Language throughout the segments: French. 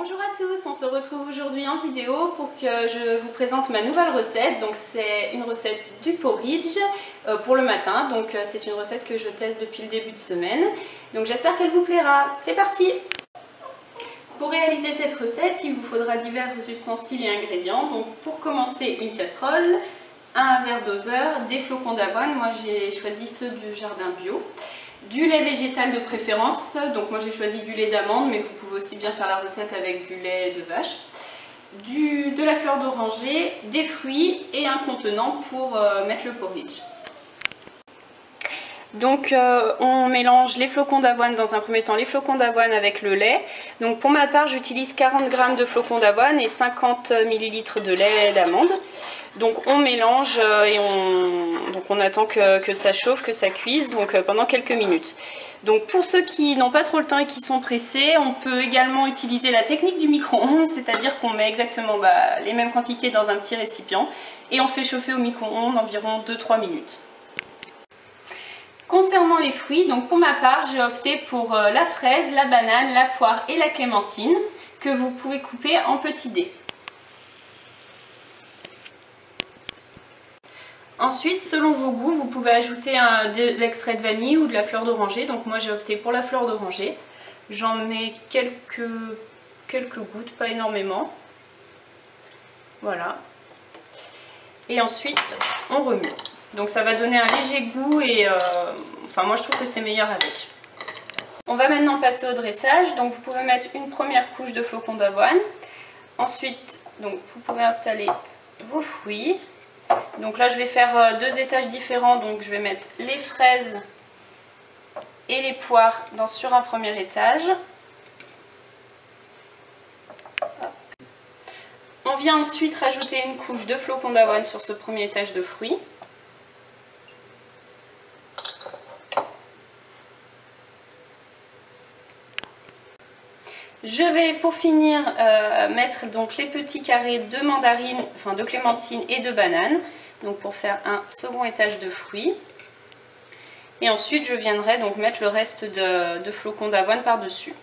Bonjour à tous, on se retrouve aujourd'hui en vidéo pour que je vous présente ma nouvelle recette. Donc c'est une recette du porridge pour le matin, donc c'est une recette que je teste depuis le début de semaine. Donc j'espère qu'elle vous plaira. C'est parti! Pour réaliser cette recette, il vous faudra divers ustensiles et ingrédients. Donc pour commencer, une casserole, un verre doseur, des flocons d'avoine, moi j'ai choisi ceux du jardin bio. Du lait végétal de préférence, donc moi j'ai choisi du lait d'amande, mais vous pouvez aussi bien faire la recette avec du lait de vache. De la fleur d'oranger, des fruits et un contenant pour mettre le porridge. Donc on mélange les flocons d'avoine dans un premier temps, les flocons d'avoine avec le lait. Donc pour ma part j'utilise 40 g de flocons d'avoine et 50 ml de lait d'amande. Donc on mélange et on attend que ça chauffe, que ça cuise pendant quelques minutes. Donc pour ceux qui n'ont pas trop le temps et qui sont pressés, on peut également utiliser la technique du micro-ondes, c'est-à-dire qu'on met exactement les mêmes quantités dans un petit récipient et on fait chauffer au micro-ondes environ 2-3 minutes. Concernant les fruits, donc pour ma part, j'ai opté pour la fraise, la banane, la poire et la clémentine que vous pouvez couper en petits dés. Ensuite, selon vos goûts, vous pouvez ajouter de l'extrait de vanille ou de la fleur d'oranger. Donc moi j'ai opté pour la fleur d'oranger. J'en mets quelques gouttes, pas énormément. Voilà. Et ensuite, on remue. Donc ça va donner un léger goût et moi je trouve que c'est meilleur avec. On va maintenant passer au dressage. Donc vous pouvez mettre une première couche de flocons d'avoine. Ensuite, donc, vous pouvez installer vos fruits. Donc là je vais faire deux étages différents, donc je vais mettre les fraises et les poires sur un premier étage. On vient ensuite rajouter une couche de flocons d'avoine sur ce premier étage de fruits. Je vais pour finir mettre donc les petits carrés de mandarine, de clémentine et de banane, donc pour faire un second étage de fruits. Et ensuite je viendrai donc mettre le reste de flocons d'avoine par-dessus.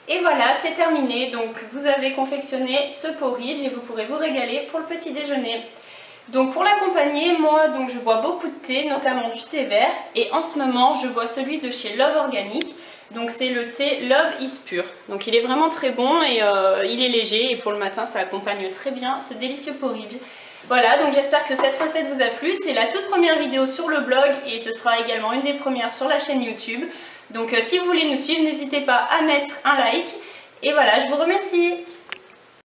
Et voilà, c'est terminé. Donc vous avez confectionné ce porridge et vous pourrez vous régaler pour le petit déjeuner. Donc pour l'accompagner, moi je bois beaucoup de thé, notamment du thé vert, et en ce moment je bois celui de chez Love Organic. Donc c'est le thé Love is Pure. Donc il est vraiment très bon et il est léger et pour le matin ça accompagne très bien ce délicieux porridge. Voilà, donc j'espère que cette recette vous a plu. C'est la toute première vidéo sur le blog et ce sera également une des premières sur la chaîne YouTube. Donc si vous voulez nous suivre, n'hésitez pas à mettre un like. Et voilà, je vous remercie.